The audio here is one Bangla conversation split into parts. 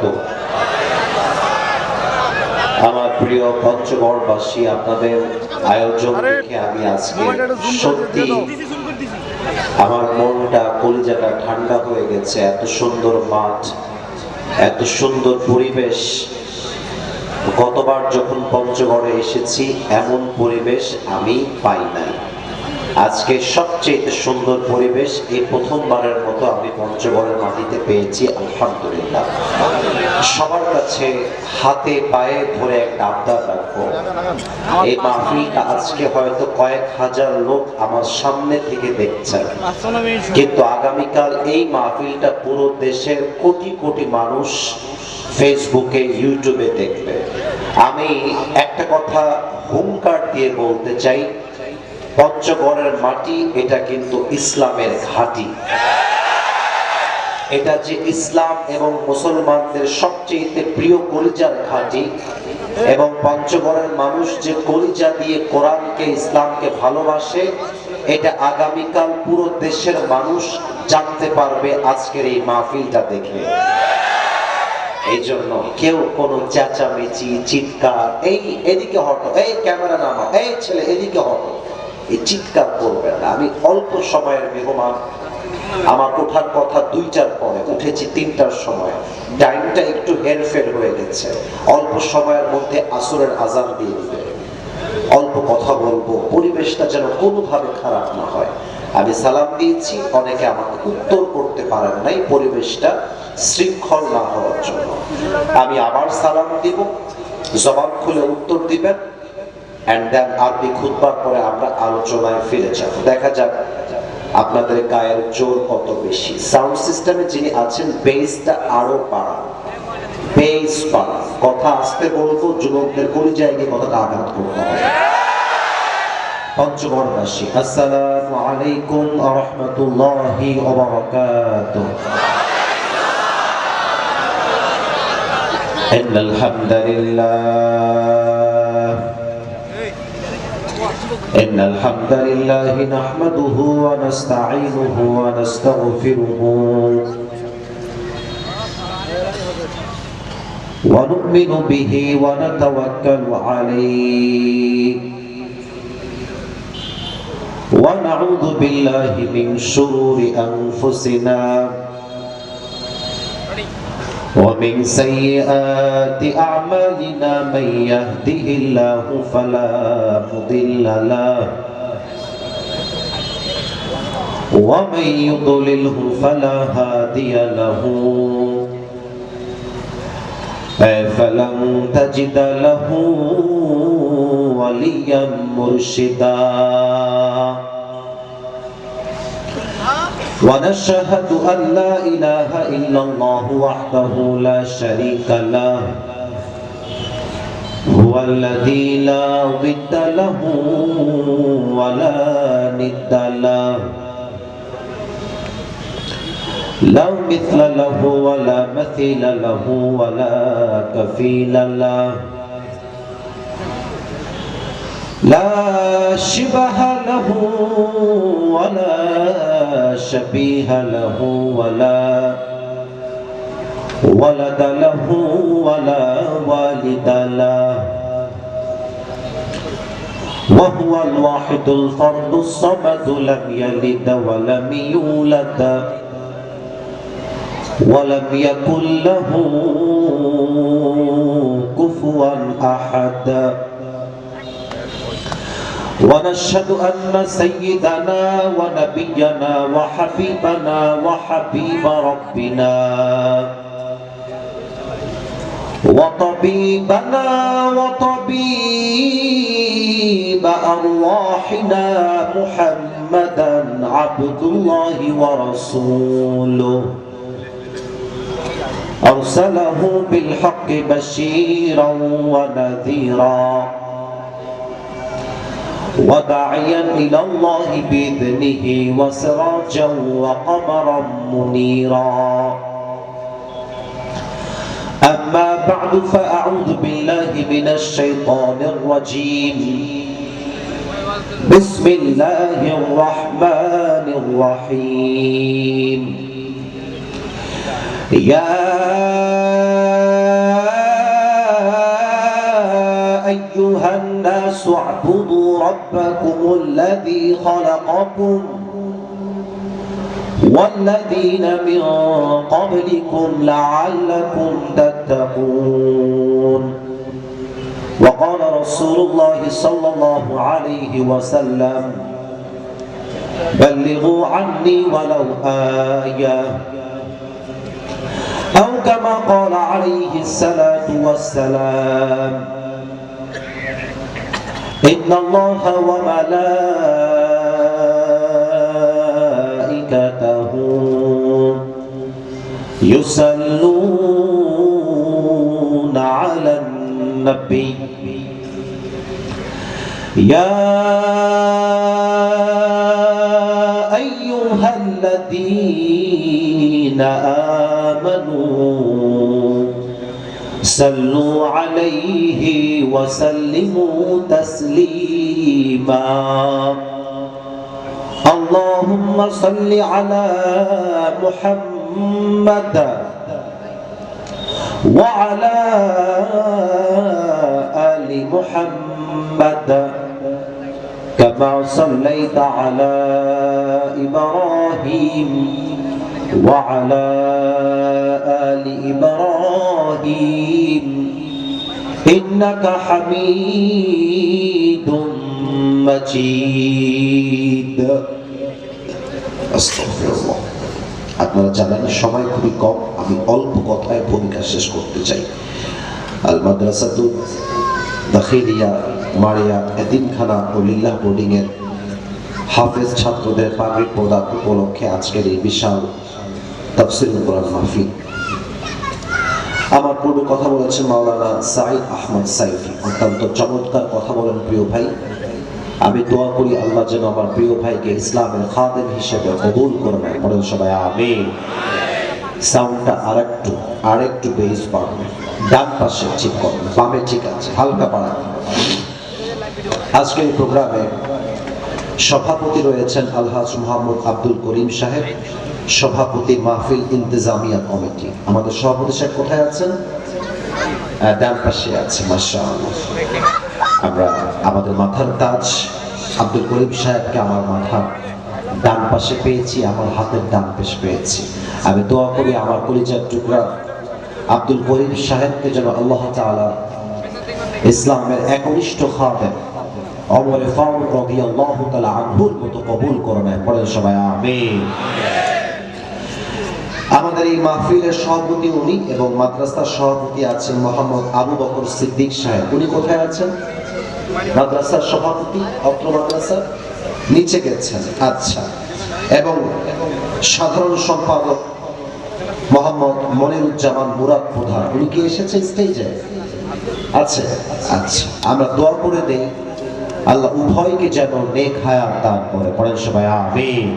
বারাকাতুহু। আমার প্রিয় পঞ্চগড়বাসী, আপনাদের আয়োজন দেখে আমি আজকে সত্যি আমার মনটা কলিজাটা ঠান্ডা হয়ে গেছে। এত সুন্দর মাঠ, এত সুন্দর পরিবেশ। গতবার যখন পঞ্চগড়ে এসেছি এমন পরিবেশ আমি পাই নাই। আজকে সবচেয়ে সুন্দর পরিবেশ এই প্রথমবারের মতো আমি পঞ্চগড়ের মাটিতে পেয়েছি, আলহামদুলিল্লাহ। সবার কাছে হাতে পায়ে ধরে একটা আবদার রাখবো, এই মাহফিলটা আজকে হয়তো কয়েক হাজার লোক আমার সামনে থেকে দেখছেন, কিন্তু আগামীকাল এই মাহফিলটা পুরো দেশের কোটি কোটি মানুষ ফেসবুকে, ইউটিউবে দেখবে। আমি একটা কথা হুঙ্কার দিয়ে বলতে চাই, পঞ্চগড়ের মাটি এটা কিন্তু ইসলামের ঘাঁটি। এটা যে ইসলাম এবং মুসলমানদের সবচেয়ে প্রিয় কলিজার ঘাঁটি, এবং পঞ্চগড়ের মানুষ যে কলিজা দিয়ে কোরআনকে, ইসলামকে ভালোবাসে, এটা আগামীকাল পুরো দেশের মানুষ জানতে পারবে আজকের এই মাহফিলটা দেখে। এই জন্য কেউ কোনো চেঁচামেচি, চিৎকার, এই এদিকে হটো, এই ক্যামেরা নামা, এই ছেলে এদিকে হটো, এই চিৎকার করবেন না। আমি অল্প সময়ের মেহমান, আমার ওঠার কথা 2টার পরে, উঠেছি 3টার সময়। টাইমটা একটু হেরফের হয়ে গেছে। অল্প সময়ের মধ্যে আসরের আজান দিয়ে দিবে। অল্প কথা বলবো, পরিবেশটা যেন কোনোভাবে খারাপ না হয়। আমি সালাম দিয়েছি, অনেকে আমাকে উত্তর করতে পারেন নাই পরিবেশটা শৃঙ্খল না হওয়ার জন্য। আমি আবার সালাম দিব, জবান খুলে উত্তর দিবেন, এন্ড দেন আরবি খুতবার পরে আমরা আলোচনায় ফিরে যাব। দেখা যাক আপনাদের গায়ের জোর কত বেশি। সাউন্ড সিস্টেমে যিনি আছেন, বেসটা আরো বাড়ান, বেস বাড়ান। কথা আস্তে বলবো, যুবকদের কলিজায় গিয়ে কথাটা আঘাত করতে হবে। পঞ্চগড়বাসী, আসসালামু আলাইকুম ওয়া রাহমাতুল্লাহি ওয়া বারাকাতুহু। ইন্নাল হামদালিল্লাহ ইন্নাল হামদালিল্লাহি নাহমাদুহু ওয়া নাস্তাঈনুহু ওয়া নাস্তাগফিরুহু ওয়া নু'মিনু বিহি ওয়া নাতাওয়াক্কালু আলাইহি ওয়া নাউযু বিল্লাহি মিন শুরুরি আনফুসিনা ومن سيئات أعمالنا من يهده الله فلا مضل له ومن يضلله فلا هادي له فلن تجد له وليا مرشدا ونشهد أن لا إله إلا الله وحده لا شريك له هو الذي لا ضد له ولا ند له لا مثل له ولا مثيل له ولا كفيل له لا شبه له ولا شبيه له ولا ولد له ولا والد له وهو الواحد الفرد الصمد لم يلد ولم يولد ولم يكن له كفوا أحد ونشهد أن سيدنا ونبينا وحبيبنا وحبيب ربنا وطبيبنا وطبيب أرواحنا محمدا عبد الله ورسوله أرسله بالحق بشيرا ونذيرا وداعيا إلى الله بإذنه وسراجا وقمرا منيرا أما بعد فأعوذ بالله من الشيطان الرجيم بسم الله الرحمن الرحيم يا أيها الناس اعبدوا ربكم الذي خلقكم والذين من قبلكم لعلكم تتقون وقال رسول الله صلى الله عليه وسلم بلغوا عني ولو آية أو كما قال عليه الصلاة والسلام إن الله وملائكته يصلون على النبي يا أيها الذين آمنوا صلوا عليه وسلموا تسليما اللهم صل على محمد وعلى آل محمد كما صليت على إبراهيم وعلى آل إبراهيم إنك حميد مجيد আস্তাগফিরুল্লাহ। আপনারা জানেন সময় খুবই কম, আমি অল্প কথায় ভূমিকা শেষ করতে চাই। আল মাদ্রাসাতুল দাখিলিয়া মারিয়া এতিমখানা ও লিল্লাহ বোর্ডিং এর হাফেজ ছাত্রদের পাগড়ি প্রদান উপলক্ষে আজকের এই বিশাল তাফসীরুল কোরআন মাহফিল। আমার পূর্বে কথা বলেছেন মাওলানা সাঈদ আহমদ সাইফি, অত্যন্ত চমৎকার কথা বলেন প্রিয় ভাই। আমি দোয়া করি আল্লাহ যেন আমার প্রিয় ভাইকে ইসলামের খাদেম হিসেবে কবুল করে নেয়। পড়েন সবাই আমিন। সাউন্ডটা আরেকটু বেস বাড়বে, ডান পাশে ঠিক করবেন, বামে ঠিক আছে, হালকা বাড়াবেন। আজকের এই প্রোগ্রামে সভাপতি রয়েছেন আলহাজ মোহাম্মদ আব্দুল করিম সাহেব, সভাপতি মাহফিল ইন্তেজামিয়া কমিটি। আমাদের সভাপতি সাহেব কোথায় আছেন? ডান পাশে আছে, মাশাআল্লাহ। আমরা আমাদের মাথার তাজ আব্দুল করিম সাহেবকে আমার মাথার ডান পাশে পেয়েছি, আমার হাতের ডান পাশে পেয়েছি। আমি দোয়া করি আমার কলিজার টুকরা আব্দুল করিম সাহেবকে যেন আল্লাহ তাআলা ইসলামের একনিষ্ঠ খাদেম ওমর ফারুক রাদিয়াল্লাহু তাআলা আনহুর মতো কবুল করে নেয়। পড়েন সবাই আমিন। আমাদের এই মাহফিলের সভাপতি উনি এবং মাদ্রাসার সভাপতি আছেন মোহাম্মদ আবু বকর সিদ্দিক সাহেব। উনি কোথায় আছেন? মাদ্রাসার সভাপতি অত্র মাদ্রাসার নিচে গেছেন, আচ্ছা। এবং সাধারণ সম্পাদক মোহাম্মদ মনিরুজ্জামান মুরাদ প্রধান, উনি কি এসেছে স্টেজে? আছে, আচ্ছা। আমরা দোয়া করে দেই আল্লাহ উভয়কে যেন নেক হায়াত দান করে। পড়েন সবাই আমিন।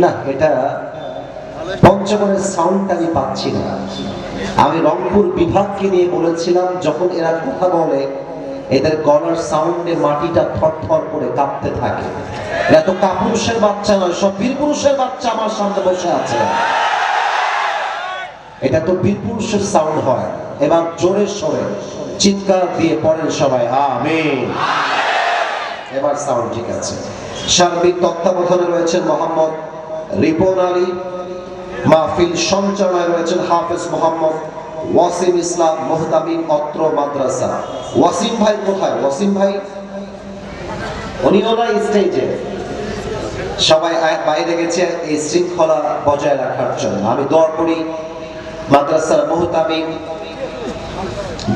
না, এটা পঞ্চগড়ের সাউন্ডটা আমি পাচ্ছি না। আমি রংপুর বিভাগকে নিয়ে বলেছিলাম, যখন এরা কথা বলে এদের গলার সাউন্ডে মাটিটা থরথর করে কাঁপতে থাকে। এরা তো কাপুরুষের বাচ্চা নয়, সব বীরপুরুষের বাচ্চা আমার সামনে বসে আছে। এটা তো বীরপুরুষের সাউন্ড হয়। এবার জোরে সরে চিৎকার দিয়ে পড়েন সবাই আমিন। এবার সাউন্ড ঠিক আছে। সার্বিক তত্ত্বাবধানে রয়েছেন মোহাম্মদ রিপন আলী, মাহফিল সঞ্চালনায় রয়েছেন হাফেজ মোহাম্মদ ওয়াসিম ইসলাম মুহতামিম অত্র মাদ্রাসা। ওয়াসিম ভাই কোথায়? ওয়াসিম ভাই উনিও না স্টেজে, সবাই বাইরে গেছে এই শৃঙ্খলা বজায় রাখার জন্য। আমি দোয়া করি মাদ্রাসার মুহতামিম,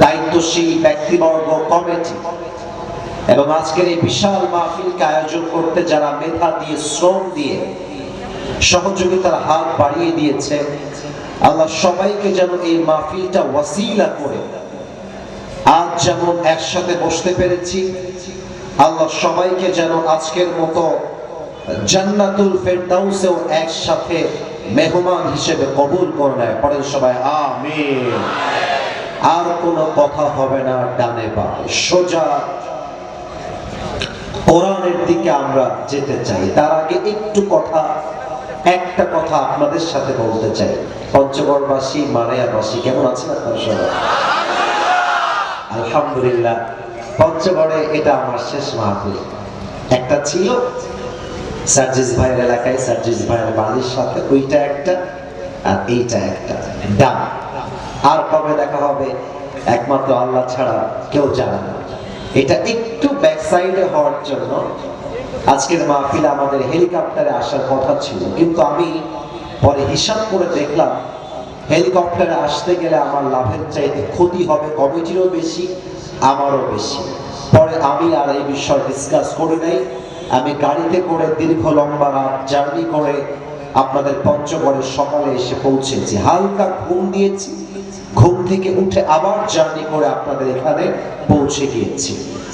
দায়িত্বশীল ব্যক্তিবর্গ, কমিটি এবং আজকের এই বিশাল মাহফিলকে আয়োজন করতে যারা মেধা দিয়ে, শ্রম দিয়ে, সহযোগিতার হাত বাড়িয়ে দিয়েছে, আল্লাহ সবাইকে যেন এই মাহফিলটা ওয়াসিলা করে আজ যেমন একসাথে বসতে পেরেছি, আল্লাহ সবাইকে যেন আজকের মতো জান্নাতুল ফেরদাউসেও একসাথে মেহমান হিসেবে কবুল করে নেয়। পড়েন সবাই আমিন। আর কোনো কথা হবে না ডানে বামে, সোজা কোরআনের দিকে আমরা যেতে চাই। তার আগে একটা কথা আপনাদের সাথে বলতে চাই। পঞ্চগড়বাসী, মারাইয়াবাসী কেমন আছেন আপনারা সবাই? আলহামদুলিল্লাহ। পঞ্চগড়ে এটা আমার শেষ মাহফিল। একটা ছিল সার্জিস ভাইয়ের এলাকায়, সার্জিস ভাইয়ের বাড়ির সাথে, ওইটা একটা আর এইটা একটা, ডান। আর কবে দেখা হবে একমাত্র আল্লাহ ছাড়া কেউ জানে না। এটা একটু ব্যাক সাইডে হওয়ার জন্য আজকের মাহফিলে আমাদের হেলিকপ্টারে আসার কথা ছিল, কিন্তু আমি পরে হিসাব করে দেখলাম হেলিকপ্টারে আসতে গেলে আমার লাভের চাইতে ক্ষতি হবে কমিটিরও বেশি, আমারও বেশি। পরে আমি আর এই বিষয় ডিসকাস করি নাই। আমি গাড়িতে করে দীর্ঘ লম্বা রাত জার্নি করে আপনাদের পঞ্চগড়ের সকালে এসে পৌঁছেছি। হালকা ঘুম দিয়েছি, ঘুম থেকে উঠে আবার জার্নি করে আপনাদের এখানে পৌঁছে গিয়েছি।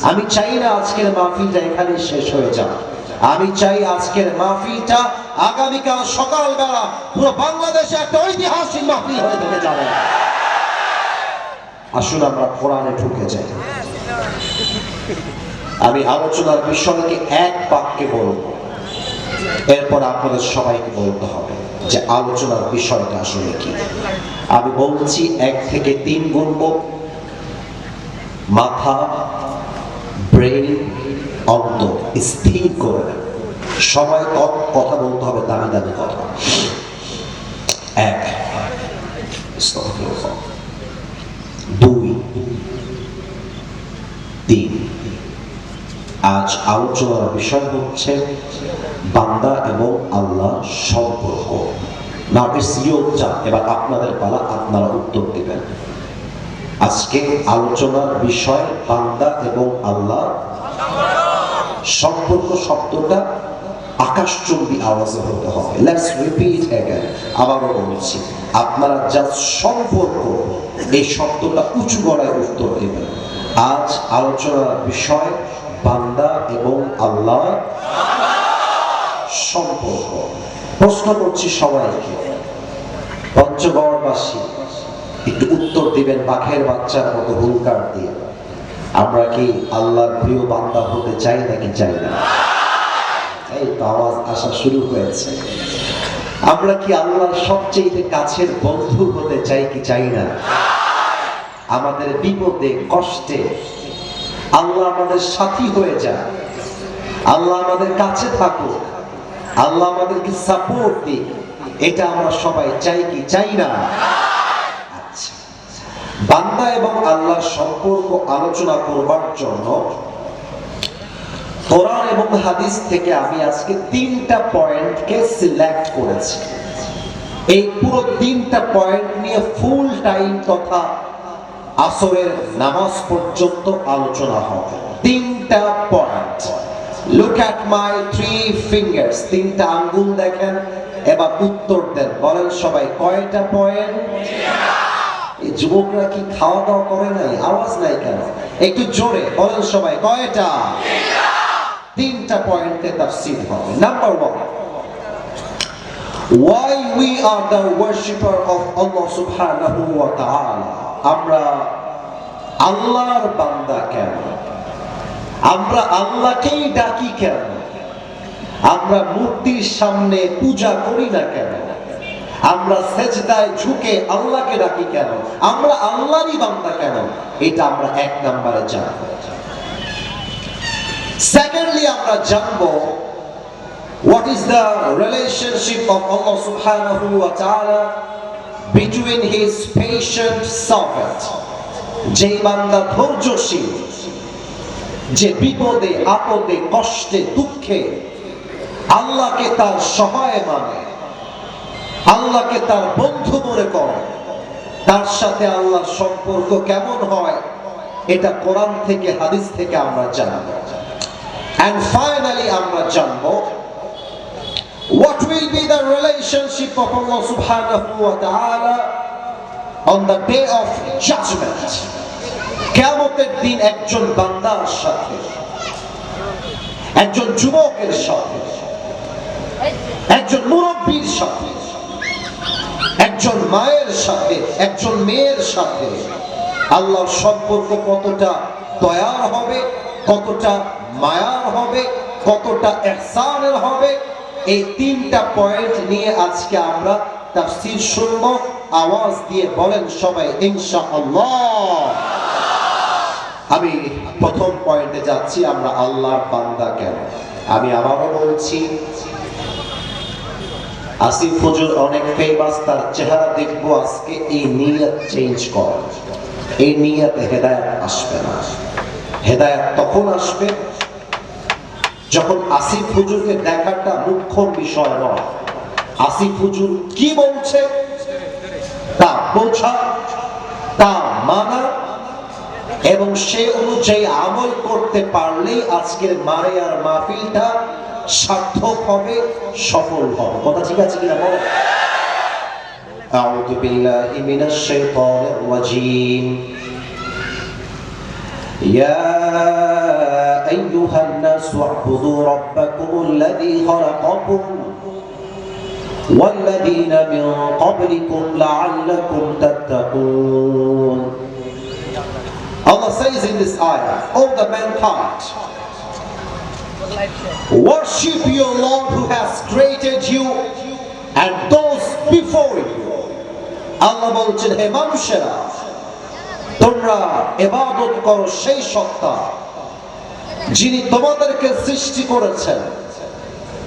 আমি চাই না আজকের মাহফিলটা এখানে শেষ হয়ে যাক। আমি চাই আজকের মাহফিলটা আগামীকাল সকালবেলা পুরো বাংলাদেশে একটা ঐতিহাসিক মাহফিল হয়ে থেকে যাবে। আসুন আমরা কোরআনে ঢুকে যাই। আমি আলোচনার বিষয়কে এক বাক্যে বলবো, এরপর আপনাদের সবাইকে বলতে হবে যে আলোচনার বিষয়টা আসলে কি। আমি বলছি 1 থেকে 3 গুনবো। মাথা, ব্রেন, অন্তর স্থির করে নেন। সবাই কথা বলতে হবে, দামি দামি কথা। 1, 2, 3। আজ আলোচনার বিষয় হচ্ছে বান্দা এবং আল্লাহ সম্পর্ক। নাও ইটস ইউর টার্ন, এবার আপনাদের পালা, আপনারা উত্তর দিবেন। আজকে আলোচনার বিষয় বান্দা এবং আল্লাহ সম্পর্ক। শব্দটা আকাশচুম্বী আওয়াজে হতে হবে। Let's repeat again. আবারও বলছি, আপনারা জাস্ট সম্পর্ক এই শব্দটা উঁচু গলায় উত্তর দিবেন। আজ আলোচনার বিষয় বান্দা এবং আল্লাহ সম্পর্ক। প্রশ্ন করছি সবাইকে, পঞ্চগড়বাসী একটু উত্তর দিবেন বাঘের বাচ্চার মতো হুঙ্কার দিয়ে। আমরা কি আল্লাহর প্রিয় বান্দা হতে চাই নাকি চাই না? এই তো আওয়াজ আসা শুরু হয়েছে। আমরা কি আল্লাহর সবচেয়ে কাছের বন্ধু হতে চাই কি চাই না? আমাদের বিপদে কষ্টে আল্লাহ আমাদের সাথী হয়ে যায়, আল্লাহ আমাদের কাছে থাকুক, আল্লাহ আমাদেরকে সাপোর্ট দিক, এটা আমরা সবাই চাই কি চাই না? আচ্ছা, বান্দা এবং আল্লাহর সম্পর্ক আলোচনা করবার জন্য কোরআন এবং হাদিস থেকে আমি আজকে 3টা পয়েন্টকে সিলেক্ট করেছি। এই পুরো 3টা পয়েন্ট নিয়ে ফুল টাইম তথা আসরের নামাজ পর্যন্ত আলোচনা হবে। 3টা point. Look at my 3 fingers. 3টা আঙ্গুল দেখেন, এবার উত্তর দেন। বলেন সবাই, কয়টা পয়েন্ট? এই যুবকরা কি খাওয়া দাওয়া করে নাই? আওয়াজ নাই কেন? একটু জোরে বলেন সবাই, কয়টা? 3টা পয়েন্টে তাফসীর হবে। Number 1, why we are the worshipper of Allah subhanahu wa ta'ala। আমরা আল্লাহর বান্দা কেন? আমরা আল্লাহকেই ডাকি কেন? আমরা মূর্তির সামনে পূজা করি না কেন? আমরা সেজদায় ঝুঁকে আল্লাহকে ডাকি কেন? আমরা আল্লাহরই বান্দা কেন? এটা আমরা 1 নম্বরে জানব। সেকেন্ডলি আমরা জানব what is the relationship of Allah subhanahu wa ta'ala between his patient servant, যে বান্দা ধৈর্যশীল, যে বিপদে আপদে কষ্টে দুঃখে আল্লাহকে তার সহায় মানে, আল্লাহকে তার বন্ধু মনে করে, তার সাথে আল্লাহর সম্পর্ক কেমন হয় এটা কোরআন থেকে হাদিস থেকে আমরা জানব। And finally আমরা জানব what will be the relationship of Allah subhanahu wa ta'ala on the day of judgment, কিয়ামতের দিন একজন বান্দার সাথে, একজন যুবকের সাথে, একজন মুরব্বীর সাথে, একজন মায়ের সাথে, একজন মেয়ের সাথে আল্লাহর সম্পর্ক কতটা দয়ার হবে, কতটা মায়ার হবে, কতটা ইহসানের হবে। এই 3টা পয়েন্ট নিয়ে আজকে আমরা তাফসীর শুনব। আওয়াজ দিয়ে বলেন সবাই ইনশাআল্লাহ। আমি প্রথম পয়েন্টে যাচ্ছি, আমরা আল্লাহর বান্দা কেন। আমি আবারও বলছি, আসিফ হুজুর অনেক ফেমাস, তার চেহারা দেখবো আজকে। এই নিয়ত চেঞ্জ কর, এই নিয়তে হেদায়েত আসবে না। হেদায়েত তখন আসবে যখন আসিফ হুজুরকে দেখাটা মুখ্য বিষয় নয়, আসিফ হুজুর কি বলছে তা বোঝা, তা মানা এবং সে অনুযায়ী আমল করতে পারলেই আজকের মারিয়ার মাহফিলটা সার্থক হবে, সফল হবে। কথা ঠিক আছে কিনা বলো? আউযু বিল্লাহি মিনাশ শাইতানির রাজীম। ইয়া আইয়ুহান নাসু উ'বুদু রাব্বাকুমুল্লাযী খালাকাকুম ওয়াল্লাযীনা মিন ক্বাবলিকুম লা'আল্লাকুম তাত্তাকুন। Allah says in this ayah, "O the mankind, worship your Lord who has created you and those before you." আল্লাহ বলছেন, হে মানুষেরা, তোমরা ইবাদত করো সেই সত্তা যিনি তোমাদেরকে সৃষ্টি করেছেন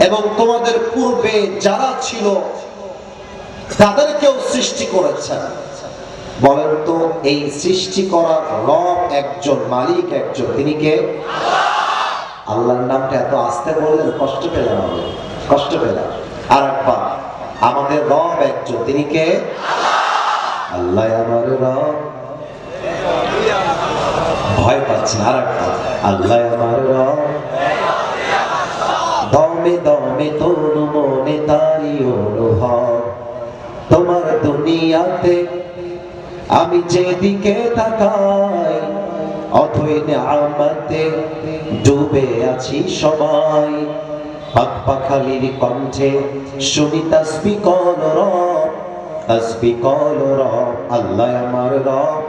এবং তোমাদের পূর্বে যারা ছিল তাদেরকেও সৃষ্টি করেছেন। বলেন তো, এই সৃষ্টি করার রব একজন, মালিক একজন, তিনি কে? আল্লাহর নামটা এত আস্তে বললেন, কষ্ট পেলাম আমি, কষ্ট পেলাম। আর একবার, আমাদের রব একজন, তিনি কে? আল্লাহ আমার রব। ভয় পাচ্ছেন? আর একবার, আল্লাহ আমার রব। দমে দমে তনু মনে তারি অনুভব, তোমার দুনিয়াতে আমি যেদিকে তাকাই অথই নিয়ামতে ডুবে আছি সবাই। পাক পাখালির কণ্ঠে শুনি তাসবিহ কর রব, তাসবিহ কর রব। আল্লাহ আমার রব,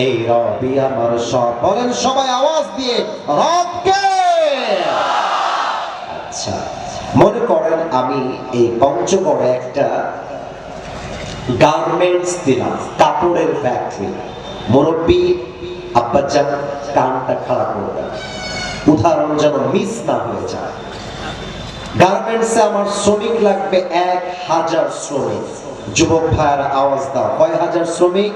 এই রবই আমার সব। বলেন সবাই আওয়াজ দিয়ে, রব কে? আচ্ছা, মনে করেন আমি এই পঞ্চগড়ে একটা গার্মেন্টস দিলাম, কাপড়ের ফ্যাক্টরি। মুরব্বী আব্বাজান কানটা খারাপ করবেন, উদাহরণ যেন মিস না হয়ে যায়। গার্মেন্টসে আমার শ্রমিক লাগবে 1000 শ্রমিক। যুবক ভাইয়েরা আওয়াজ দাও, কয় হাজার শ্রমিক?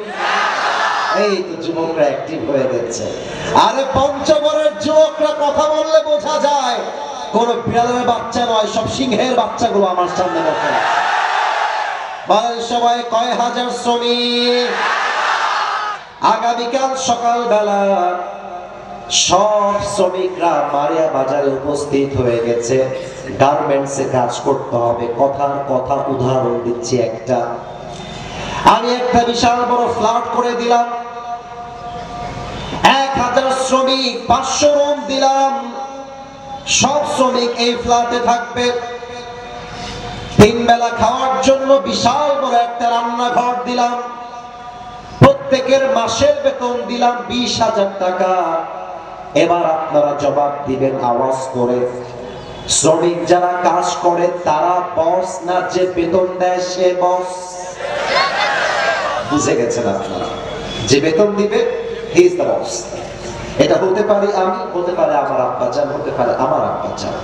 এই তো যুবকরা অ্যাক্টিভ হয়ে গেছে। আরে পঞ্চগড়ের যুবকরা কথা বললে বোঝা যায় কোন বিড়ালের বাচ্চা নয়, সব সিংহের বাচ্চাগুলো আমার সামনে বসে। বলেন সবাই, কয় হাজার শ্রমিক? আগামীকাল সকালবেলা সব শ্রমিকরা মারিয়া বাজারে উপস্থিত হয়ে গেছে। গার্মেন্টসে কাজ করতে হবে। কথার কথা উদাহরণ দিচ্ছি একটা। আমি একটা বিশাল বড় ফ্ল্যাট করে দিলাম, 1000 শ্রমিক, 500 রুম দিলাম। সব শ্রমিক এই ফ্ল্যাটে থাকবে। 3 বেলা খাওয়ার জন্য বিশাল বড় একটা রান্নাঘর দিলাম। প্রত্যেকের মাসের বেতন দিলাম 20,000 টাকা। এবার আপনারা জবাব দিবেন আওয়াজ করে, শ্রমিক যারা কাজ করে তারা বস না, যে বেতন দেয় সে বস? বুঝে গেছেন আপনারা? যে বেতন দিবে হি ইজ দ্য বস। এটা হতে পারে আমি, হতে পারে আমার আব্বাজান, হতে পারে আমার আব্বাজান।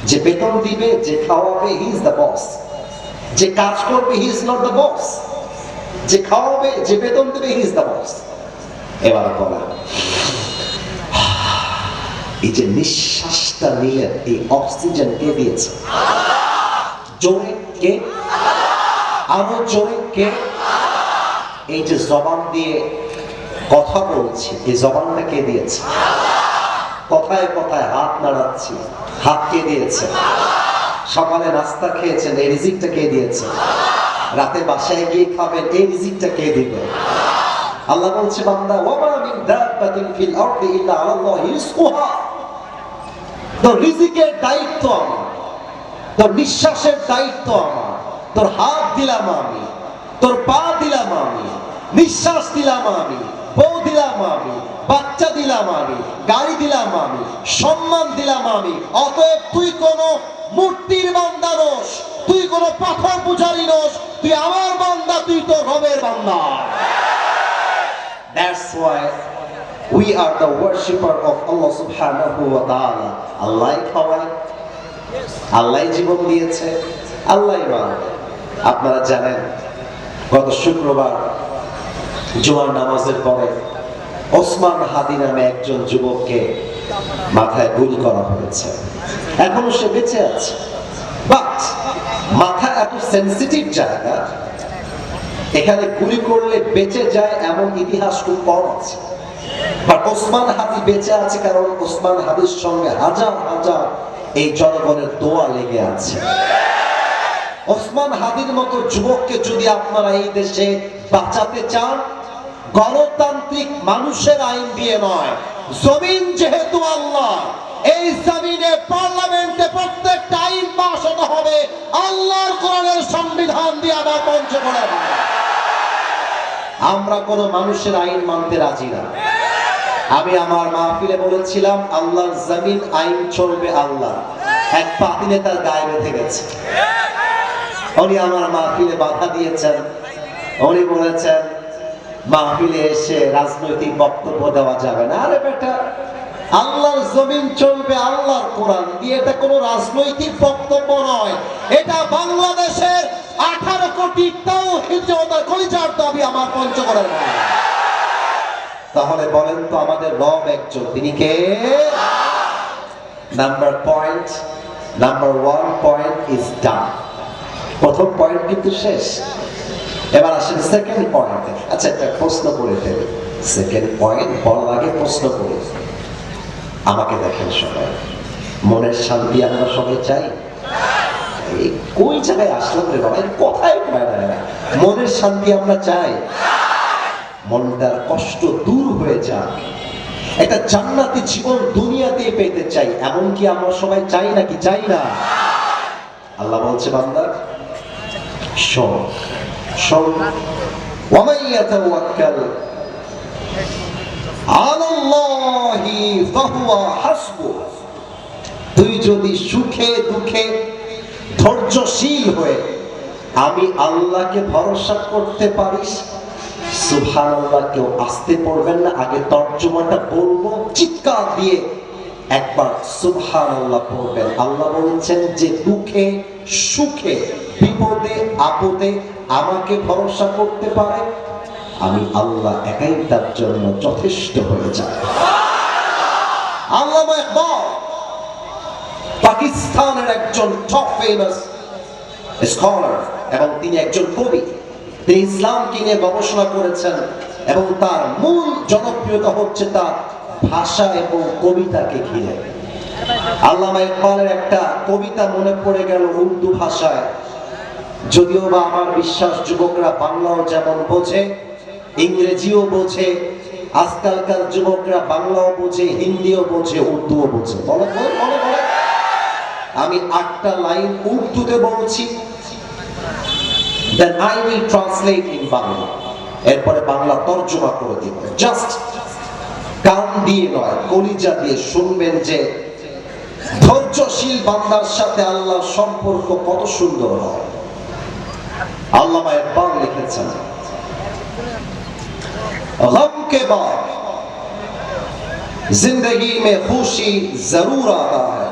যে বেতন দিবে, যে খাওয়াবে, হি ইজ দ্য বস। যে কাজ করবে, he is not the boss. যে খাওয়াবে, যে বেতন দিবে, হি ইজ দ্য বস। এবার বলা, এই যে নিঃশ্বাসটা নিলেন, এই অক্সিজেন কে দিয়েছে? জোরে কে? আরো জোরে কে? এই যে জবান দিয়ে কথা বলছি, এই জবানটা কে দিয়েছে? কথায় কথায় হাত নাড়াচ্ছি, হাত কে দিয়েছে? সকালে নাস্তা খেয়েছেন, এই রিজিকটা কে দিয়েছে? রাতে বাসায় গিয়ে খাবেন, এই রিজিকটা কে দিবে? আল্লাহ বলছে, বান্দা, ওয়া মা মিন দাব্বাতিন ফিল আরদি ইল্লা আলাল্লাহি রিজকুহা। তোর রিজিকের দায়িত্ব আমার, তোর নিঃশ্বাসের দায়িত্ব আমার। তোর হাত দিলাম আমি, তোর পা দিলাম আমি, নিঃশ্বাস দিলাম আমি, বউ দিলাম আমি, বাচ্চা দিলাম আমি, গাড়ি দিলাম আমি, সম্মান দিলাম আমি। অতএব তুই কোন মূর্তির বান্দা নস, তুই কোন পাথর পূজারী নস, তুই আমার বান্দা, তুই তো রবের বান্দা। That's why We are the worshipper of Allah subhanahu wa ta'ala. আল্লাহ খাওয়ায়, আল্লাহ জীবন দিয়েছে, আল্লাহ মারে। আপনারা জানেন গত শুক্রবার জুমার নামাজের পরে ওসমান হাদি নামে একজন যুবককে মাথায় গুলি করা হয়েছে। এখনো সে বেঁচে আছে, বাট মাথা এত সেনসিটিভ জায়গা, এখানে গুলি করলে বেঁচে যায় এমন ইতিহাস খুব কম আছে। বাট ওসমান হাদি বেঁচে আছে কারণ ওসমান হাদির সঙ্গে হাজার হাজার এই জনগণের দোয়া লেগে আছে। ওসমান হাদির মতো যুবককে যদি আপনারা এই দেশে বাঁচাতে চান, গণতান্ত্রিক মানুষের আইন দিয়ে নয়, জমিন যেহেতু আল্লাহ, এই জমিনে পার্লামেন্টে প্রত্যেকটা আইন পাস হতে হবে আল্লাহর কোরআনের সংবিধান দিয়ে। আবার পঞ্চগড়ে আমরা কোন মানুষের আইন মানতে রাজি না। আমি আমার মাহফিলে বলেছিলাম আল্লাহর জমিন, আইন চলবে আল্লাহ। এক পাতি নেতার গায়ে বেঁধে গেছে, উনি আমার মাহফিলে বাধা দিয়েছেন। উনি বলেছেন মাহফিলে এসে রাজনৈতিক বক্তব্য দেওয়া যাবে না। আরে বেটা, আল্লাহর জমিন চলবে আল্লাহর কোরআন দিয়ে, এটা কোনো রাজনৈতিক বক্তব্য নয়, এটা বাংলাদেশের 18 কোটি তাওহীদ জনতার কলিজার দাবি আমার পঞ্চগড়ের ভাই। তাহলে বলেন তো আমাদের রব একজন, তিনি কে? Number 1 point is done. প্রথম পয়েন্ট কিন্তু শেষ। এবার আসেন সেকেন্ড পয়েন্টে। আচ্ছা, একটা প্রশ্ন করে ফেলি। সেকেন্ড পয়েন্ট বলার আগে প্রশ্ন করি। আমাকে দেখেন সবাই, মনের শান্তি আমরা সবাই চাই? এই কোন জায়গায় আসলাম রে বাবা, কথাই কয় না। মনের শান্তি আমরা চাই, মনটার কষ্ট দূর হয়ে যাক, একটা জান্নাতি জীবন দুনিয়াতে পেতে চাই। এমনকি আমরা সবাই চাই নাকি চাই না? আল্লাহ বলছে বান্দা শোন শোন, ওয়ামান ইয়াতাওয়াক্কাল আলাল্লাহি ফাহুয়া হাসবুহ। তুই যদি সুখে দুঃখে ধৈর্যশীল হয়ে আমি আল্লাহকে ভরসা করতে পারিস, সুবহানাল্লাহ কেউ আসতে পড়বেন না, আগে তর্জমাটা বলবো, চিৎকার দিয়ে একবার সুবহানাল্লাহ পড়বেন। আল্লাহ বলছেন যে দুঃখে সুখে বিপদে আপদে আমাকে ভরসা করতে পারে, আমি আল্লাহ একাই তার জন্য যথেষ্ট হয়ে যায়। আল্লামা ইকবাল পাকিস্তানের একজন টপ ফেমাস স্কলার এবং তিনি একজন কবি। তিনি ইসলামকে নিয়ে গবেষণা করেছেন এবং তার মূল জনপ্রিয়তা হচ্ছে তার ভাষা এবং কবিতাকে ঘিরে। আল্লামা ইকবালের একটা কবিতা মনে পড়ে গেল উর্দু ভাষায়, যদিও বা আমার বিশ্বাস যুবকরা বাংলাও যেমন বোঝে, ইংরেজিও বোঝে, আজকালকার যুবকরা বাংলাও বোঝে, হিন্দিও বোঝে, উর্দুও বোঝে। বলে আমি 8টা লাইন উর্দুতে বলছি, then I will translate in Bangla, এরপরে বাংলা তর্জমা করে দিব। জাস্ট কান দিয়ে নয়, কলিজা দিয়ে শুনবেন যে ধৈর্যশীল বান্দার সাথে আল্লাহর সম্পর্ক কত সুন্দর হয়। আল্লামা ইকবাল লিখেছেন, গম কে বাদ जिंदगी में खुशी जरूर आता है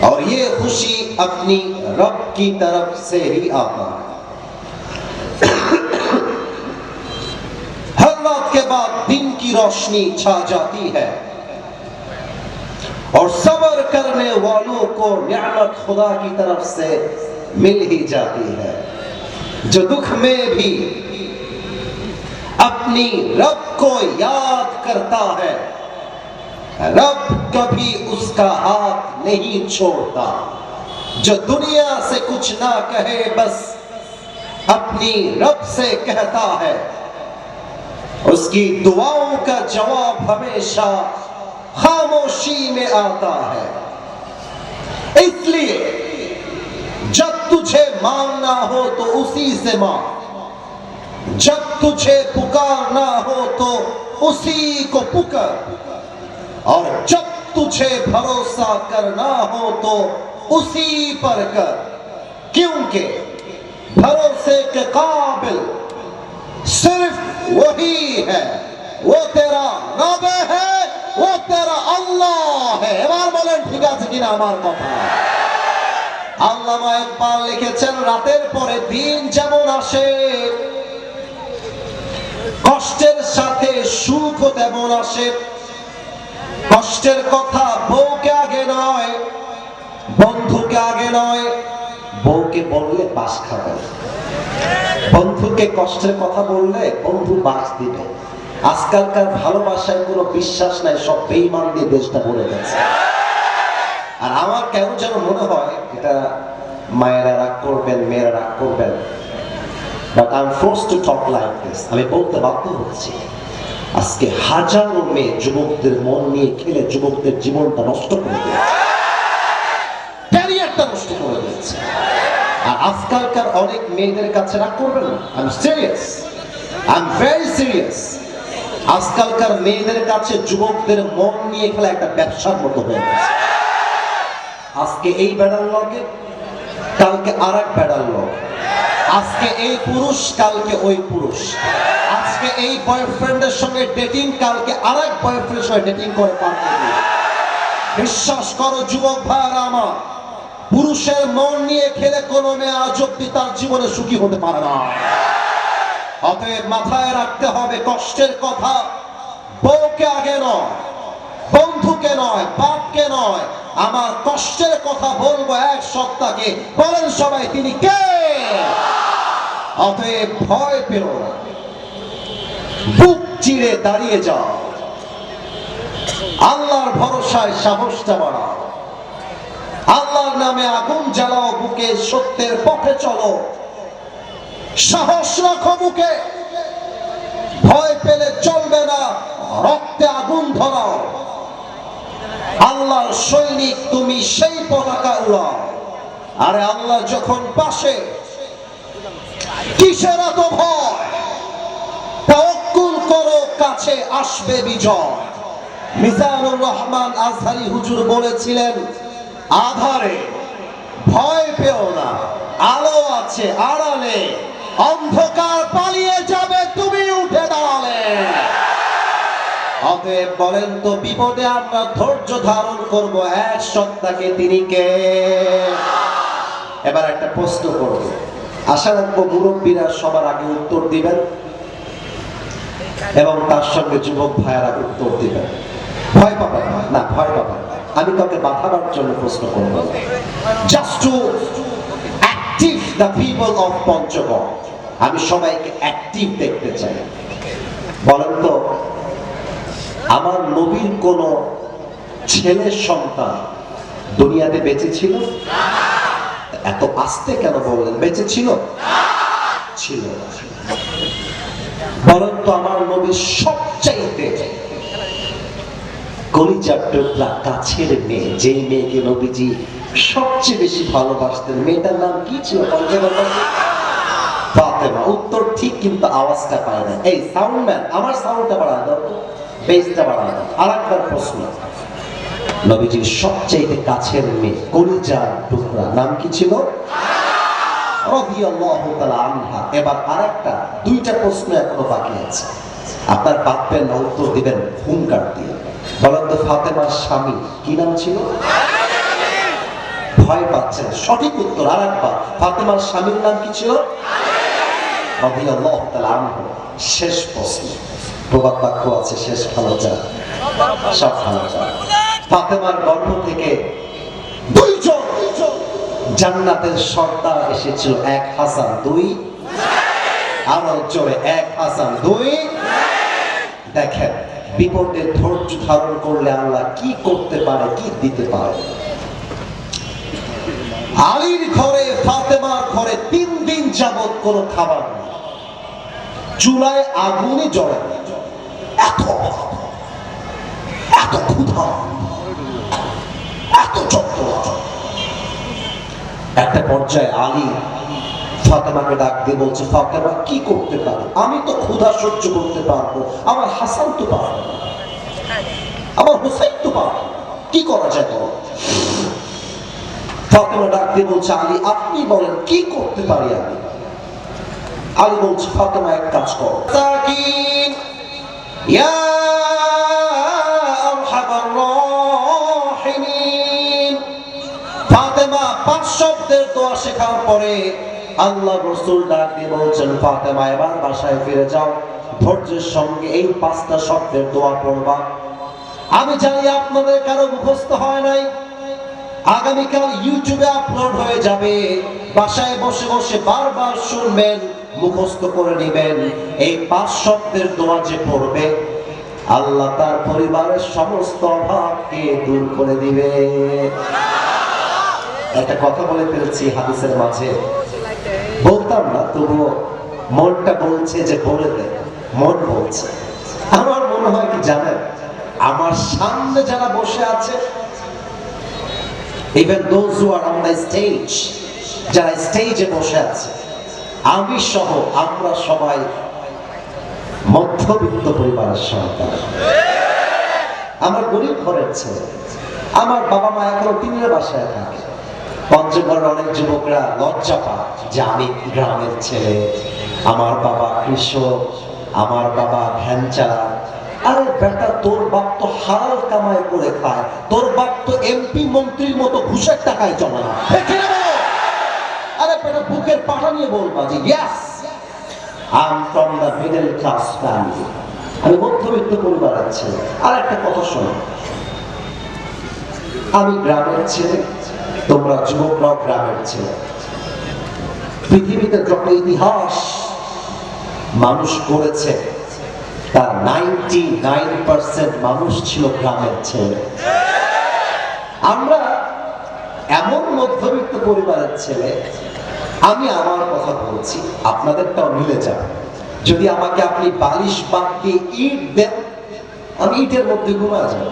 और ये खुशी अपनी रब की तरफ से ही आता है। हर रात के बाद दिन की रोशनी छा जाती है और सब्र करने वालों को नियामत खुदा की तरफ से मिल ही जाती है। जो दुख में भी अपनी रब को याद करता है, रब कभी उसका हाथ नहीं छोड़ता। जो दुनिया से कुछ ना कहे बस अपनी रब से कहता है, उसकी दुआओं का जवाब हमेशा खामोशी में आता है। इसलिए जब तुझे मांगना हो तो उसी से मांग, जब तुझे पुकारना हो तो उसी को पुकार, और जब तुझे भरोसा करना हो तो उसी पर कर, क्योंकि भरोसे के काबिल सिर्फ वही है वो तेरा रब है, वो तेरा अल्लाह है। এবার বলেন ঠিক আছে কিনা আমার কথা? আল্লামা ইকবাল লিখেছেন, রাতের পরে দিন যেমন আসে, কষ্টের সাথে সুখ তেমন আসে। কষ্টের কথা বউকে আগে নয়, বন্ধুকে আগে নয়। বউকে বললে বাস খাবে, বন্ধুকে কষ্টের কথা বললে বন্ধু বাস দিবে। আজকালকার ভালোবাসায় কোনো বিশ্বাস নাই, সব বেঈমান দিয়ে দেশটা ভরে গেছে। আর আমার কেন যেন মনে হয়, এটা মায়েরা রাগ করবেন, মেয়েরা রাগ করবেন, but I am forced to talk like this. আমি বলতে বাধ্য হচ্ছি, আজকে হাজারো মেয়ে যুবকদের মন নিয়ে খেলে যুবকদের জীবনটা নষ্ট করে দিয়েছে, ক্যারিয়ারটা নষ্ট করে দিয়েছে। আর আজকালকার অনেক মেয়েদের কাছে রাগ করবেন না, I am serious, I am very serious. আজকালকার মেয়েদের কাছে যুবকদের মন নিয়ে খেলা একটা ব্যবসার মতো হয়ে গেছে। আজকে এই বেড়ার লগে, কালকে আর এক বেড়ার লগ, আজকে এই পুরুষ, কালকে ওই পুরুষ, আজকে এই বয়ফ্রেন্ডের সঙ্গে ডেটিং, কালকে আর এক বয়ফ্রেন্ডের সঙ্গে ডেটিং করে পার করে দিবে। বিশ্বাস করো যুবক ভাইরা আমার, পুরুষের মন নিয়ে খেলে কোনো মেয়ে আজ অব্দি তার জীবনে সুখী হতে পারে না। অতএব মাথায় রাখতে হবে, কষ্টের কথা বউকে আগে নয়, বন্ধুকে নয়, বাপকে নয়, আমার কষ্টের কথা বলবো এক সত্তাকে। বলেন সবাই তিনি কে? অতএব ভয় পেও না, বুক চিরে দাঁড়িয়ে যাও, আল্লাহর ভরসায় সাহসটা বাড়াও, আল্লাহর নামে আগুন জ্বালাও বুকে, সত্যের পথে চলো, সাহস রাখো বুকে, ভয় পেলে চলবে না, রক্তে আগুন ধরাও, আল্লাহর সৈনিক তুমি, সেই পতাকা উড়াও। আরে আল্লাহ যখন পাশে, কিসের এত ভয়? তাওয়াক্কুল করো, কাছে আসবে বিজয়। মিজানুর রহমান আজহারি হুজুর বলেছিলেন, আধারে ভয় পেও না, আলো আছে আড়ালে, অন্ধকার পালিয়ে যাবে তুমি উঠে দাঁড়ালে। অতএব বলেন তো, বিপদে আমরা ধৈর্য ধারণ করব এক সত্তাকে, তিনি কে? এবার একটা প্রশ্ন করব, আশা রাখবো মুরব্বীরা সবার আগে উত্তর দিবেন এবং তার সঙ্গে যুবক ভাইয়েরা উত্তর দিবেন। ভয় পাবেন না, ভয় পাবেন না, আমি কাউকে বাধাবার জন্য প্রশ্ন করব, just to active the people of Panchagarh. আমি সবাইকে অ্যাক্টিভ দেখতে চাই। বলেন তো, আমার নবীর কোন ছেলের সন্তান দুনিয়াতে বেঁচে ছিল? এত আস্তে কেন বললেন? বেঁচে ছিল? ছিল। বলেন তো, আমার নবীর সবচাইতে কলিজার টুকরা কাছের মেয়ে, যেই মেয়েকে নবীজি সবচেয়ে বেশি ভালোবাসতেন, মেয়েটার নাম কি ছিল? ফাতেমা। উত্তর ঠিক, কিন্তু আওয়াজটা পায় না। এই সাউন্ডম্যান, আমার সাউন্ডটা বাড়া দাও তো, বেসটা বাড়া দাও। আরেকবার প্রশ্ন, নবীজির সবচেয়ে কাছের মেয়ে, কলিজার টুকরা, নাম কি ছিল? রাদিয়াল্লাহু তাআলা আনহা। এবার আরেকটা, দুইটা প্রশ্ন এখনো বাকি আছে, আপনার ভাববেন না, উত্তর দিবেন হুঙ্কার দিয়ে। বলেন তো, ফাতেমার স্বামী কি নাম ছিল? ভয় পাচ্ছেন, সঠিক উত্তর আরেকবার, ফাতেমার স্বামীর নাম কি ছিল? রাদিয়াল্লাহু তাআলা আনহু। শেষ প্রশ্ন, প্রবাদ বাক্য আছে, শেষ ভালো চায় সব ভালো চায়। ফাতেমার গর্ভ থেকে দুইজন জান্নাতের সর্দার এসেছিল, এক হাসান, দুই, আরো জোরে, এক হাসান, দুই। দেখেন, বিপদে ধৈর্য ধারণ করলে আল্লাহ কি করতে পারে, কি দিতে পারে। আলীর ঘরে, ফাতেমার ঘরে 3 দিন যাবত কোনো খাবার নেই, চুলায় আগুনে জ্বলে, এত এত ক্ষুধা, এত যন্ত্রণা। একটা পর্যায়ে আলী ফাতেমাকে ডাক দিয়ে বলছে, ফাতেমা কি করতে পারে? আমি তো ক্ষুধা সহ্য করতে পারবো, আমার হাসান তো পারবে না, আমার হুসাইন তো পারবে না, কি করা যায় বলো? ফাতেমা ডাক দিয়ে বলছে, আলী আপনি বলেন কি করতে পারি আমি? আলী বলছে, ফাতেমা এক কাজ করো, ইয়া আরহামার রাহিমিন। ফাতেমা 5 শব্দের দোয়া শেখার পরে আল্লাহ রাসূল ডাক দিয়ে বলছেন, ফাতেমা এবার বাসায় ফিরে যাও, ধৈর্যের সঙ্গে এই 5টা শব্দের দোয়া পড়বা। আমি জানি আপনাদের কারো মুখস্থ হয় নাই, আগামীকাল ইউটিউবে আপলোড হয়ে যাবে, বাসায় বসে বসে বারবার শুনবেন, মুখস্থ করে নেবেন। এই 5 শব্দের দোয়া যে পড়বে, আল্লাহ তার পরিবারের সমস্ত অভাবকে দূর করে দিবে। একটা কথা বলে ফেলছি হাদিসের মাঝে, বলতাম না, তবুও মনটা বলছে যে বলে দে। মন বলছে, আমার মনে হয় কি জানেন, আমার সামনে যারা বসে আছে, even those who are on the stage, যারা স্টেজে বসে আছে, আমি সহ আমরা সবাই মধ্যবিত্ত পরিবারের সন্তান। আমার গরিব ঘরের ছেলে, আমার বাবা মা এখনো টিনের বাসায় থাকে। পঞ্চগড়ের অনেক যুবকরা লজ্জা পায় যে আমি গ্রামের ছেলে, আমার বাবা কৃষক, আমার বাবা ভ্যান চালায়। আরে বেটা, তোর বাপ তো হালাল কামাই করে খায়, তোর বাপ তো এমপি মন্ত্রীর মতো ঘুষের টাকায় জমা না। আরে বেটা, বুকের পাটা নিয়ে বলবা যে yes, I am from the middle class family, আমি মধ্যবিত্ত পরিবারের ছেলে। আর একটা কথা শোনো, আমি গ্রামের ছেলে, তোমরা যুবকরাও গ্রামের ছেলে। পৃথিবীতে যত ইতিহাস মানুষ করেছে, তার 99% মানুষ ছিল গ্রামের ছেলে। আমরা এমন মধ্যবিত্ত পরিবারের ছেলে, আমি আমার কথা বলছি, আপনাদেরটাও মিলে যাবে। যদি আমাকে আপনি বালিশ বাদ দিয়ে ইট দেন, আমি ইটের মধ্যে ঘুমা যাব।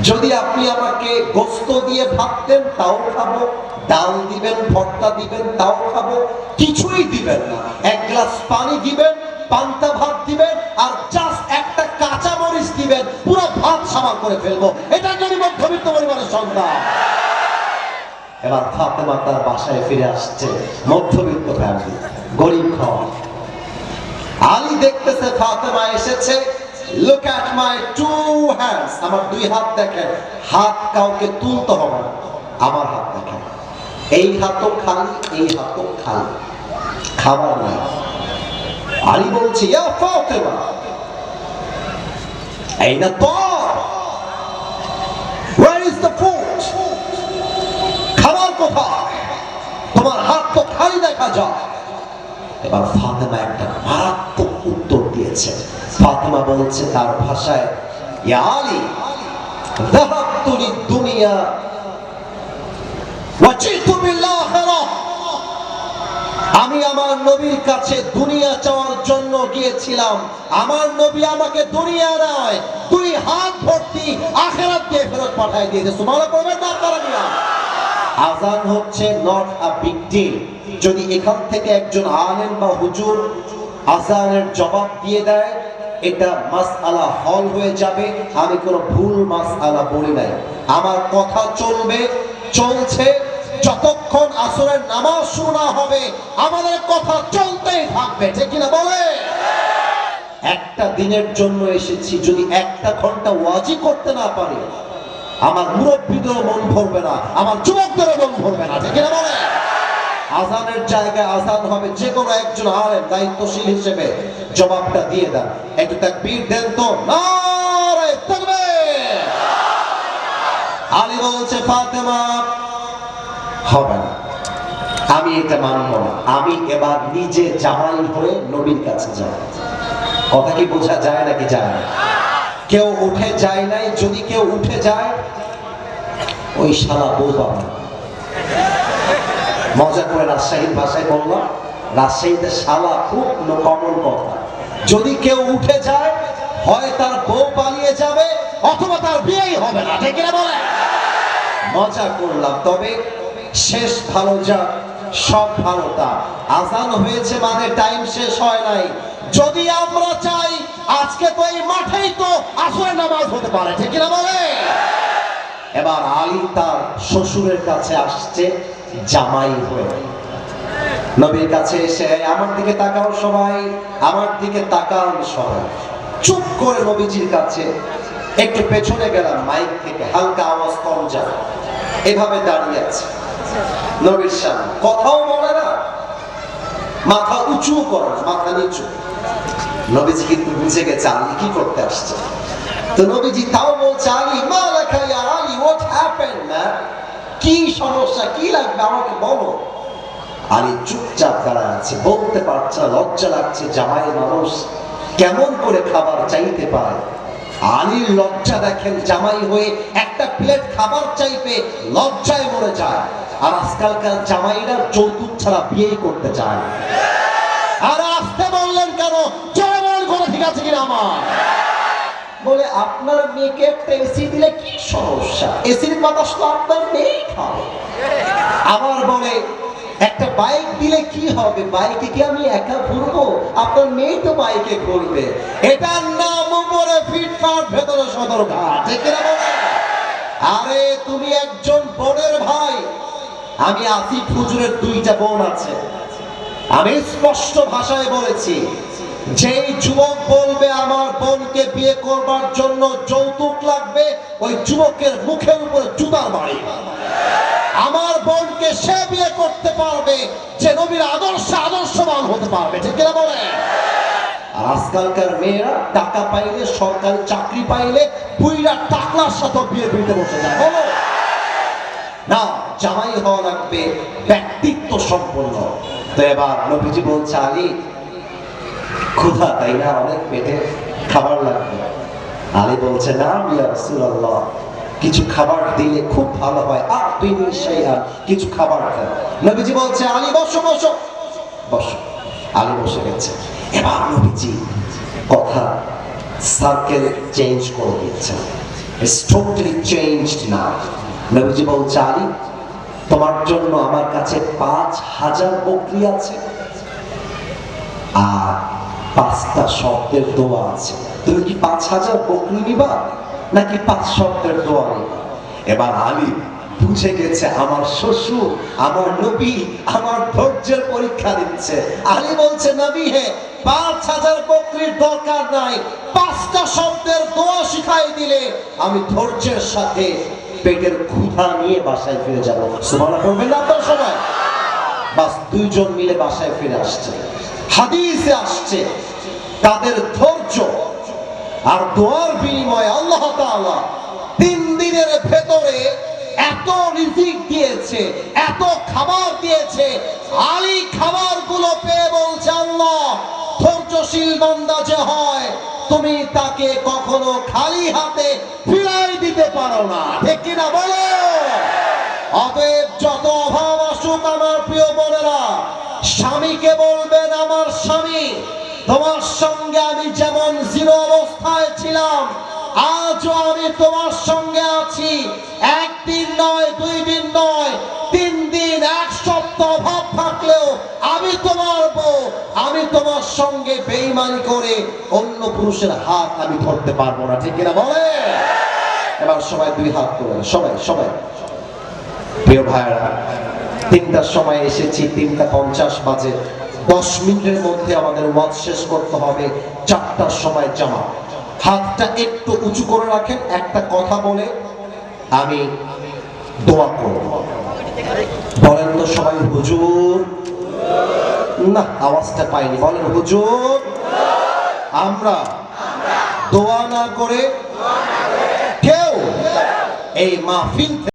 যদি আপনি আমাকে গোস্ত দিয়ে ভাত দেন, তাও খাবো। ডাল দিবেন, ভর্তা দিবেন, তাও খাবো। কিছুই দিবেন না, 1 গ্লাস পানি দিবেন, পান্তা ভাত দিবেন, আর জাস্ট একটা কাঁচা মরিচ দিবেন, পুরো ভাত সাবান করে ফেলবো। এটা যদি মধ্যবিত্ত পরিবারের সন্তান। এবার ফাতেমা তার বাসায় ফিরে আসছে, মধ্যবিত্ত ফ্যামিলি, গরিব খাওয়া। আলী দেখতেছে ফাতেমা এসেছে। Look at my 2 hands, আমার 2 হাত দেখেন। হাত কাউকে তুলতে হবে না, আমার হাত দেখেন। এই হাতও খালি, এই হাতও খালি, খাবার নাই। আলী বলছে, ইয়া ফাতেমা, আইনা তার, where is the food? খাবার কোথায়? তোমার হাত তো খালি দেখা যায়। এবার ফাতেমা একটা মারাত্মক উত্তর দিয়েছে। ফাতেমা বলছে তার ভাষায়, ইয়া আলী, যাহাবতু লিদ-দুনিয়া ওয়া জিতু বিল আখিরাহ। আমি আমার নবীর কাছে দুনিয়া চাওয়ার জন্য গিয়েছিলাম, আমার নবী আমাকে দুনিয়া নয়, 2 হাত ভর্তি আখিরাত দিয়ে ফেরত পাঠিয়ে দিয়েছে। সুবহানাল্লাহ পড়বেন না আপনারা? আযান হচ্ছে নট আ বিগ ডিল। যদি এখান থেকে একজন আলেম বা হুজুর আযানের জবাব দিয়ে দেয়, এটা মাসআলা হল হয়ে যাবে। আমি কোনো ভুল মাসআলা বলি নাই, আমার কথা চলবে, চলছে। যতক্ষণ আসরের নামাজ শুরু না হবে, আমাদের কথা চলতেই থাকবে, ঠিক কিনা বলে? একটা দিনের জন্য এসেছি, যদি 1টা ঘন্টা ওয়াজি করতে না পারি, আমার মুরব্বীদেরও মন ভরবে না, আমার যুবকদেরও মন ভরবে না, ঠিক কিনা বলে? আযানের জায়গায় আযান হবে, যে কোনো একজন আলেম দায়িত্বশীল হিসেবে জবাবটা দিয়ে দেন। একটু তাকবীর দেন তো, নারে তাকবীর। আলী বলছে, ফাতেমা, হবে না, আমি এটা মানব না, আমি এবার নিজে জামাই হয়ে নবীর কাছে যাব। কথা কি বোঝা যায় নাকি যায় না? কেউ উঠে যায় নাই, যদি কেউ উঠে যায়, ওই শালা বউ পাবে না। মজা করে রাজশাহীর ভাষায় বললাম, রাজশাহীতে শালা খুব কমন কথা। যদি কেউ উঠে যায়, হয় তার বউ পালিয়ে যাবে, অথবা তার বিয়েই হবে না, ঠিক কিনা বলে? মজা করলাম, তবে শেষ ভালো যা, সব ভালো তা। আযান হয়েছে মানে টাইম শেষ হয় নাই। যদি আমরা চাই, আজকে তো এই মাঠেই তো আসরের নামাজ হতে পারে, ঠিক কিনা বলে? এবার আলী তার শ্বশুরের কাছে আসছে জামাই হয়ে। নবীর কাছে এসে, আমার দিকে তাকাও সবাই, আমার দিকে তাকান সবাই। চুপ করে নবীজির কাছে একটু পেছনে গেলাম, মাইক থেকে হালকা আওয়াজ কম যায়, এভাবে দাঁড়িয়ে আছে নবীর সামনে, কথাও বলে না, মাথা উঁচু করে না, মাথা নিচু। নবীজি কিন্তু বুঝে গেছে আলী কি করতে আসছে। তো নবীজি তাও বলছে, আলী মা লেখা ইয়া আলী, হোয়াট হ্যাপেন্ড ম্যান, কি সমস্যা, কি লাগবে আমাকে বলো। আলী চুপচাপ দাঁড়ায় আছে, বলতে পারছে না, লজ্জা লাগছে, জামাই মানুষ কেমন করে খাবার চাইতে পারে। আলীর লজ্জা দেখেন, জামাই হয়ে একটা প্লেট খাবার চাইবে লজ্জায় মরে যায়। আর আজকালকার জামাইরা যৌতুক ছাড়া বিয়ে করতে চায়। আর আসতে বললেন কেন, চলমান করে ঠিক আছে কিনা আমার বলে, আপনার মেয়েকে একটা এসি দিলে কি সমস্যা, এসির বাতাস তো আপনার মেয়েই খাবে। আবার বলে একটা বাইক দিলে কি হবে, বাইকে কি আমি একা ঘুরবো, আপনার মেয়ে তো বাইকে ঘুরবে। এটার নাম উপরে ফিটফাট, ভেতরে সদরঘাট, ঠিক কিনা বলে। আরে তুমি একজন বোনের ভাই, আমি আসিফ হুজুরের 2টা বোন আছে, আমি স্পষ্ট ভাষায় বলেছি, যেই যুবক বলবে আমার বোনকে বিয়ে করবার জন্য যৌতুক লাগবে, ওই যুবকের মুখের উপরে জুতার বাড়ি। আমার বোনকে সে বিয়ে করতে পারবে যে নবীর আদর্শবান হতে পারবে, ঠিক কিনা বলে। আর আজকালকার মেয়েরা টাকা পাইলে, সরকারি চাকরি পাইলে বুইরা টাকলার সাথে বিয়ে দিতে বসে যায়। বলো না, জামাই হওয়া লাগবে ব্যক্তিত্ব সম্পন্ন। তো এবার নবীজি বলছে, আলী ক্ষুধা তাই না, অনেক পেটে খাবার লাগবে। আলী বলছে, না ইয়া রাসূলুল্লাহ, কিছু খাবার দিলে খুব ভালো হয়, আপনি কিছু খাবার দেন। নবীজি বলছে, আলী বসো বসো বসো। আলী বসে গেছে। এবার নবীজি কথা সার্কেল চেঞ্জ করে দিয়েছেন, ইটস টোটালি চেঞ্জড নাও। নবীজি বলছে, আলী তোমার জন্য আমার কাছে 5000 বকরি আছে আর 5টা শব্দের দোয়া আছে। তুমি কি 5000 বকরি নিবা নাকি 5 শব্দের দোয়া নিবা? এবার আলী বুঝে গেছে আমার শ্বশুর, আমার নবী আমার ধৈর্যের পরীক্ষা দিচ্ছে। আলী বলছে, নবী হে, 5000 বকরির দরকার নাই, 5টা শব্দের দোয়া শিখাই দিলে আমি ধৈর্যের সাথে পেটের ক্ষুধা নিয়ে বাসায় ফিরে যাব। সুবহানাল্লাহ পড়বেন না আপনার সবাই? বাস 2 জন মিলে বাসায় ফিরে আসছে। হাদিসে আসছে তাদের ধৈর্য আর দোয়ার বিনিময়ে আল্লাহ তাআলা 3 দিনের ভেতরে এত রিজিক দিয়েছে, এত খাবার দিয়েছে। আলী খাবারগুলো পেয়ে বলছে, আল্লাহ ধৈর্যশীল বান্দা যে হয় তুমি তাকে কখনো খালি হাতে ফিরাই দিতে পারো না, ঠিক কিনা বলো। অতএব যত অভাব আসুক আমার প্রিয় বোনেরা, স্বামীকে বলবেন, আমার স্বামী তোমার সঙ্গে আমি যেমন জিরো অবস্থায় ছিলাম, আজও আমি তোমার সঙ্গে আছি। 1 দিন নয়, 2 দিন নয়, 3 দিন, 1 সপ্তাহ অভাব থাকলেও আমি তোমার বউ, আমি তোমার সঙ্গে বেঈমানি করে অন্য পুরুষের হাত আমি ধরতে পারবো না, ঠিক কিনা বলে। এবার সবাই 2 হাত তোলেন, সবাই সবাই। প্রিয় ভাইরা, 3টার সময় এসেছি, 3:50 বাজে, 10 মিনিটের মধ্যে আমাদের ওয়াজ শেষ করতে হবে। 4টার সময় জামা। হাতটা একটু উঁচু করে রাখেন, একটা কথা বলে আমি দোয়া করব। বলেন তো সবাই হুজুর। না, আওয়াজটা পাইনি, বলেন হুজুর। আমরা দোয়া না করে কেউ এই মাহফিল